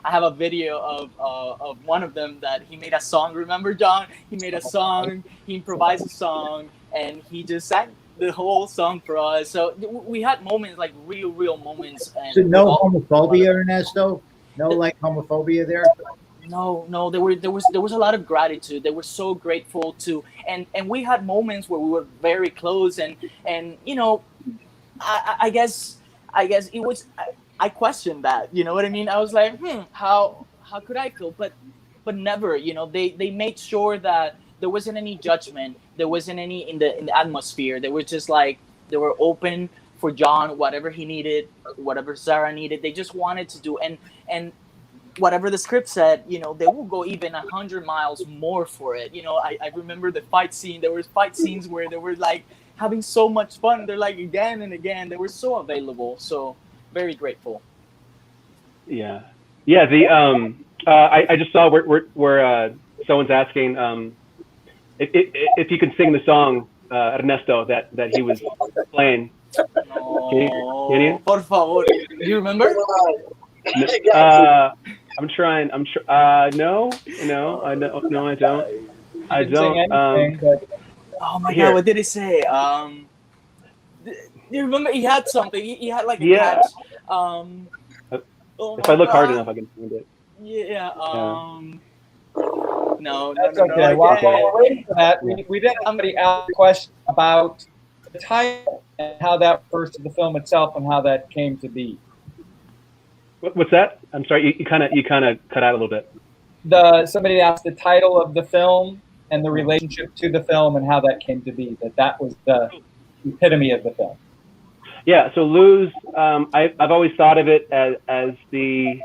[SPEAKER 14] I have a video of one of them that he made a song. Remember, John? He made a song, he improvised a song, and he just sang the whole song for us. So we had moments, like real moments. And
[SPEAKER 11] so no homophobia, Ernesto? No homophobia there?
[SPEAKER 14] No, there was a lot of gratitude. They were so grateful to, and we had moments where we were very close, and I guess it was, I questioned that, you know what I mean? I was like, how could I feel? But never, they made sure that there wasn't any judgment, there wasn't any in the atmosphere. They were just like, they were open for John, whatever he needed, whatever Sarah needed. They just wanted to do, and whatever the script said, they will go even 100 miles more for it. I remember the fight scene. There were fight scenes where they were like having so much fun. They're like again and again. They were so available. So very grateful.
[SPEAKER 12] Yeah. I just saw where someone's asking if you can sing the song Ernesto that he was playing. Can you?
[SPEAKER 14] Por favor. Do you remember?
[SPEAKER 12] I'm trying. No, I don't. No, I don't. I
[SPEAKER 1] Didn't sing
[SPEAKER 12] don't.
[SPEAKER 1] anything, but
[SPEAKER 14] Oh my
[SPEAKER 12] Here.
[SPEAKER 14] God, what did he say? You remember he had something? He had like a
[SPEAKER 12] Yeah.
[SPEAKER 14] catch. Oh
[SPEAKER 12] If
[SPEAKER 14] my
[SPEAKER 12] I look hard
[SPEAKER 14] God.
[SPEAKER 12] enough, I can find it.
[SPEAKER 14] Yeah. No,
[SPEAKER 1] that's
[SPEAKER 14] no,
[SPEAKER 1] okay. While we're waiting for that,
[SPEAKER 12] Yeah.
[SPEAKER 1] we did somebody ask a question about the title and how that refers to the film itself and how that came to be.
[SPEAKER 12] What's that? I'm sorry. You kind of cut out a little bit.
[SPEAKER 1] Somebody asked the title of the film and the relationship to the film and how that came to be. That was the epitome of the film.
[SPEAKER 12] Yeah. So Lose. I've always thought of it as the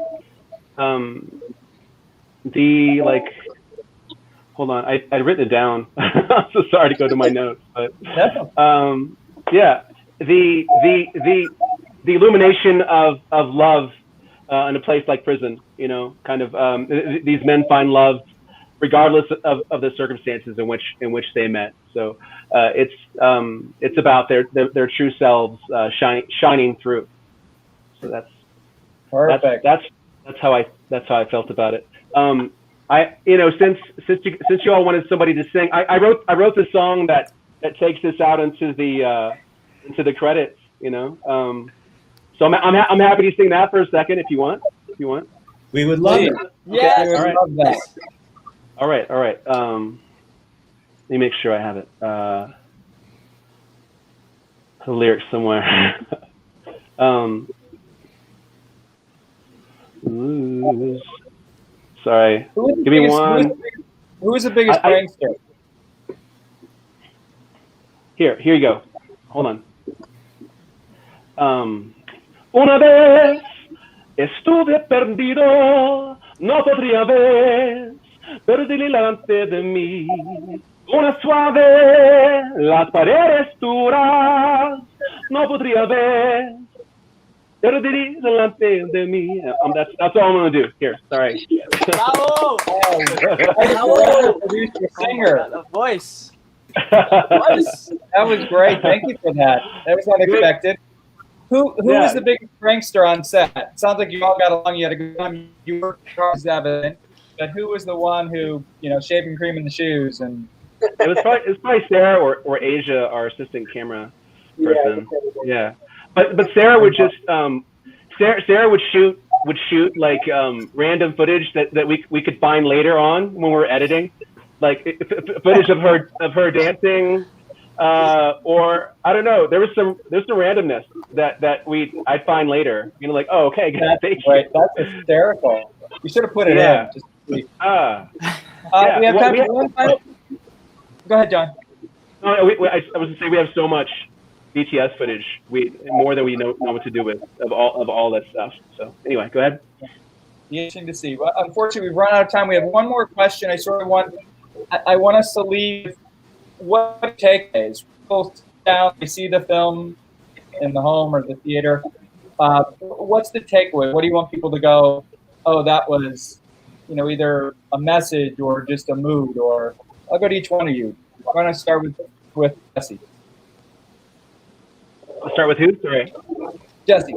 [SPEAKER 12] like. Hold on. I'd written it down. I'm so sorry to go to my notes, but yeah. The illumination of love in a place like prison. You know, kind of these men find love regardless of the circumstances in which they met. So it's about their true selves shining through. So that's
[SPEAKER 1] perfect.
[SPEAKER 12] That's how I felt about it. Since you all wanted somebody to sing, I wrote the song that takes this out into the credits. So I'm happy to sing that for a second if you want.
[SPEAKER 11] We would love it.
[SPEAKER 14] Yes.
[SPEAKER 1] We would love that.
[SPEAKER 12] All right. Let me make sure I have it. The lyrics somewhere. Sorry. Give me one.
[SPEAKER 1] Who was the biggest prankster?
[SPEAKER 12] Here you go. Hold on. Una vez estuve perdido, no podría ver, perdí delante de mí. Una suave, las paredes duras, no podría ver, perdí delante de mí. That's all I'm gonna do. Here, sorry.
[SPEAKER 14] Bravo!
[SPEAKER 1] Bravo! Producer, singer.
[SPEAKER 14] Oh, the voice.
[SPEAKER 1] That was great. Thank you for that. That was unexpected. Who was the biggest prankster on set? It sounds like you all got along. You had a good time. You were evident. But who was the one who, shaving cream in the shoes? And
[SPEAKER 12] it was probably Sarah or Asia, our assistant camera person. Yeah. But Sarah would just Sarah would shoot like random footage that we could find later on when we were editing, like footage of her dancing, or I don't know. There's some randomness that I'd find later. Like, oh, okay,
[SPEAKER 1] that's great. That's hysterical. You should have put it in. Just we have time for one final. Go ahead, John.
[SPEAKER 12] No, I was gonna say we have so much BTS footage, more than we know what to do with of all that stuff. So anyway, go ahead.
[SPEAKER 1] Interesting to see. Well, unfortunately, we've run out of time. We have one more question. I want us to leave. What takeaways? People sit down, they see the film in the home or the theater. What's the takeaway? What do you want people to go? Oh, that was, either a message or just a mood. Or I'll go to each one of you. I'm going to start with Jesse.
[SPEAKER 12] I'll start with who? Sorry.
[SPEAKER 1] Jesse.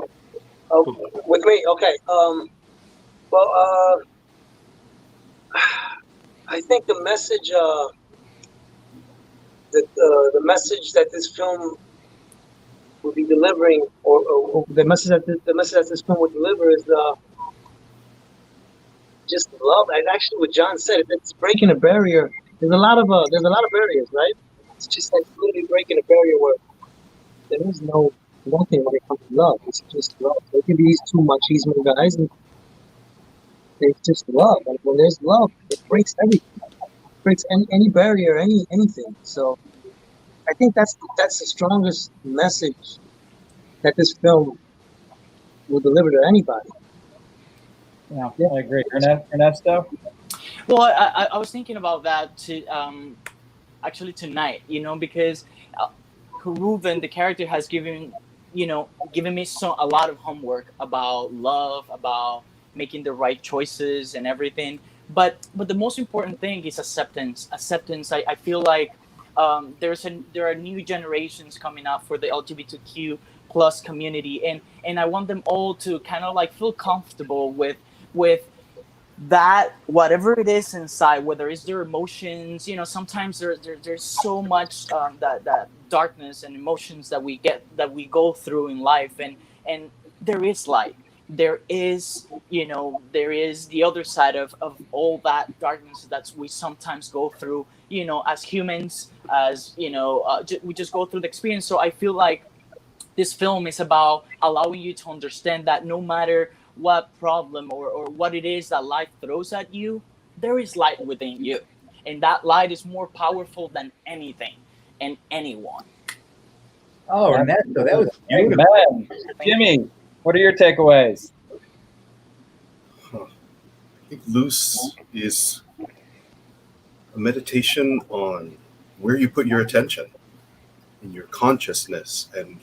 [SPEAKER 15] Oh, with me? Okay. I think the message, the message that this film will be delivering, or the message that this film will deliver is just love. And actually, what John said, it's breaking a barrier. There's a lot of barriers, right? It's just like literally breaking a barrier where there is nothing when it comes to love. It's just love. There can be these two machismo guys, and it's just love. And when there's love, it breaks everything. It breaks any barrier, anything. So I think that's the strongest message that this film will deliver to anybody.
[SPEAKER 1] Yeah, I agree. Ernesto?
[SPEAKER 14] Well, I was thinking about that actually tonight, because Ruben, the character, has given me a lot of homework about love, about making the right choices and everything. But the most important thing is acceptance. I feel like there are new generations coming up for the LGBTQ plus community, and I want them all to kind of like feel comfortable with that whatever it is inside, whether it's their emotions, sometimes there's so much that darkness and emotions that we go through in life, and there is light. There is there is the other side of all that darkness that we sometimes go through, as humans, as we just go through the experience. So I feel like this film is about allowing you to understand that no matter what problem or what it is that life throws at you, there is light within you. And that light is more powerful than anything and anyone.
[SPEAKER 11] Oh, Ernesto, that was beautiful.
[SPEAKER 1] Amen. Jimmy, what are your takeaways?
[SPEAKER 16] I think Loose is a meditation on where you put your attention and your consciousness, and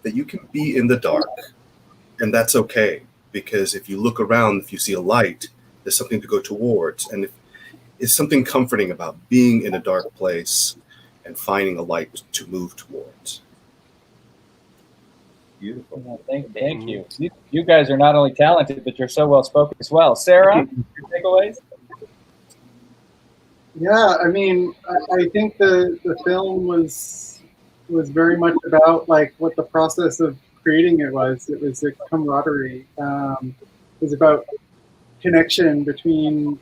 [SPEAKER 16] that you can be in the dark, and that's okay, because if you look around, if you see a light, there's something to go towards, and it's something comforting about being in a dark place and finding a light to move towards.
[SPEAKER 11] Beautiful.
[SPEAKER 1] Thank you. You guys are not only talented, but you're so well spoken as well. Sarah, your takeaways?
[SPEAKER 13] Yeah, I mean, I think the film was very much about like what the process of creating it was. It was a camaraderie. It was about connection between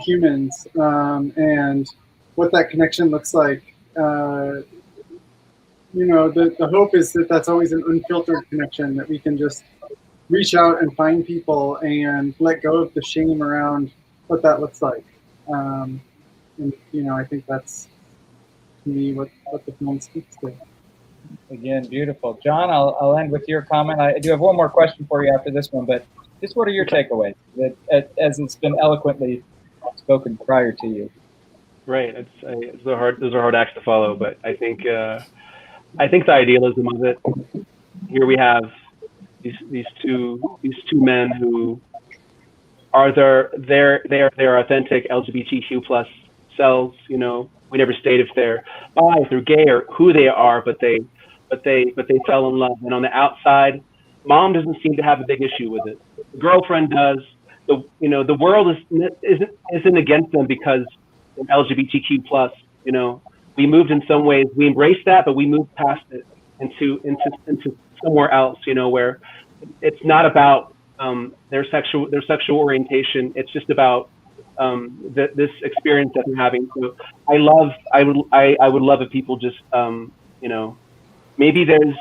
[SPEAKER 13] humans, and what that connection looks like. The hope is that that's always an unfiltered connection, that we can just reach out and find people and let go of the shame around what that looks like. And I think that's, to me, what the film speaks to.
[SPEAKER 1] Again, beautiful. John, I'll end with your comment. I do have one more question for you after this one, but just what are your takeaways, as it's been eloquently spoken prior to you?
[SPEAKER 12] Right. Those are hard acts to follow, but I think the idealism of it. Here we have these two men who are their authentic LGBTQ plus selves. We never state if they're bi, if they're gay, or who they are, but they fell in love. And on the outside, mom doesn't seem to have a big issue with it. The girlfriend does. The world isn't against them because they're LGBTQ plus. We moved in some ways. We embraced that, but we moved past it into somewhere else. Where it's not about their sexual orientation. It's just about this experience that they're having. So I would love if people just maybe there's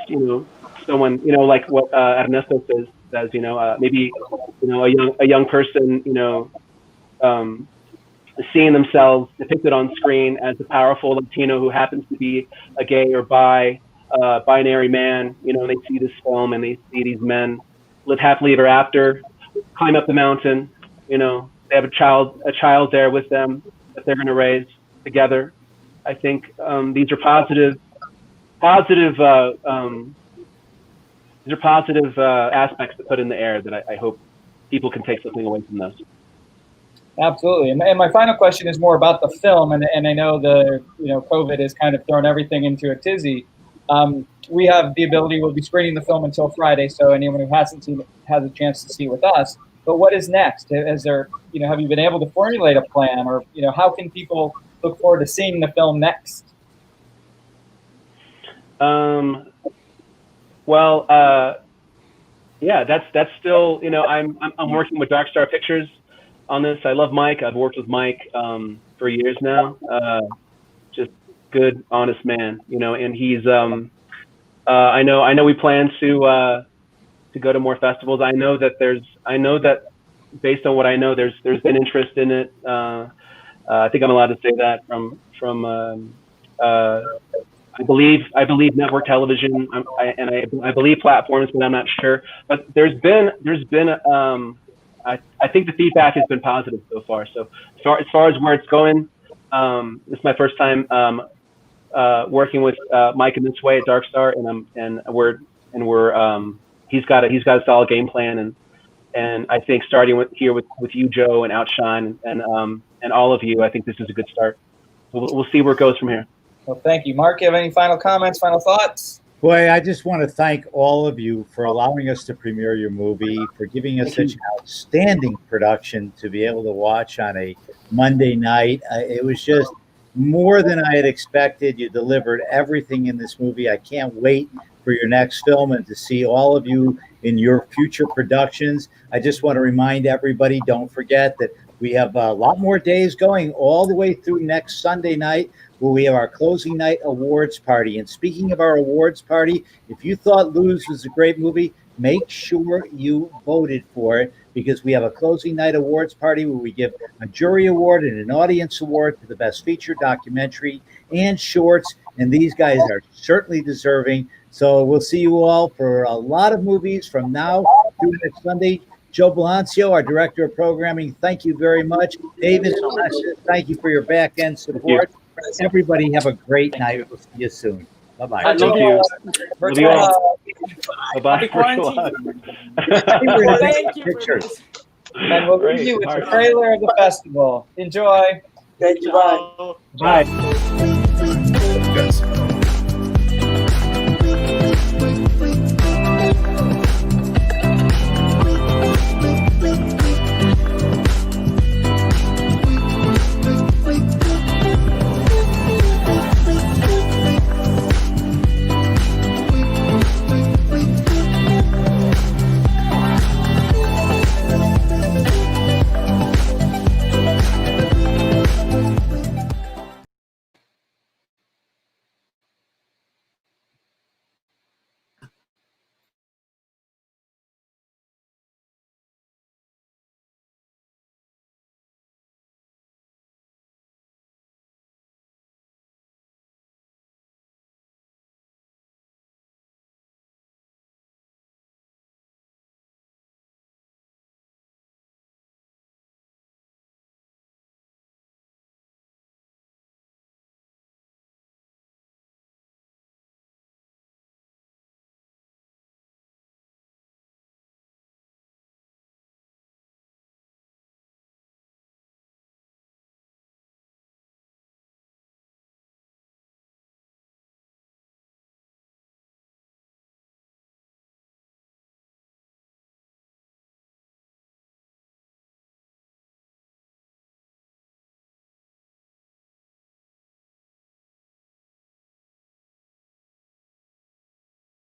[SPEAKER 12] someone like what Ernesto says maybe a young person seeing themselves depicted on screen as a powerful Latino who happens to be a gay or binary man, and they see this film and they see these men live happily ever after, climb up the mountain, they have a child there with them that they're going to raise together. I think these are positive aspects to put in the air that I hope people can take something away from those.
[SPEAKER 1] Absolutely. And my final question is more about the film. And I know COVID has kind of thrown everything into a tizzy. We have the ability, we'll be screening the film until Friday. So anyone who hasn't seen it has a chance to see with us. But what is next? Is there, have you been able to formulate a plan, or, how can people look forward to seeing the film next?
[SPEAKER 12] Yeah, that's still, I'm working with Dark Star Pictures on this. I love Mike. I've worked with Mike for years now. Just good, honest man, and he's I know we plan to go to more festivals. I know that based on what I know, there's been interest in it. I think I'm allowed to say that from I believe network television, I believe platforms, but I'm not sure. But there's been I think the feedback has been positive so far. So as far as where it's going, this is my first time working with Mike in this way at Dark Star, and we're he's got a solid game plan, and I think starting with you, Joe, and Outshine, and all of you, I think this is a good start. We'll see where it goes from here.
[SPEAKER 1] Well, thank you. Mark, you have any final comments, final thoughts?
[SPEAKER 11] Boy, I just want to thank all of you for allowing us to premiere your movie, for giving us such an outstanding production to be able to watch on a Monday night. It was just more than I had expected. You delivered everything in this movie. I can't wait for your next film and to see all of you in your future productions. I just want to remind everybody, don't forget that we have a lot more days going all the way through next Sunday night, where we have our closing night awards party. And speaking of our awards party, if you thought Lose was a great movie, make sure you voted for it, because we have a closing night awards party where we give a jury award and an audience award to the best feature documentary and shorts. And these guys are certainly deserving. So we'll see you all for a lot of movies from now through next Sunday. Joe Balancio, our director of programming, thank you very much. David, thank you for your back end support. Everybody have a great night. We'll see you soon. Bye-bye.
[SPEAKER 12] Thank you. Love you all. Bye-bye.
[SPEAKER 1] Thank you. And we'll leave you with the trailer of the festival. Enjoy.
[SPEAKER 15] Thank you. Bye.
[SPEAKER 1] Bye.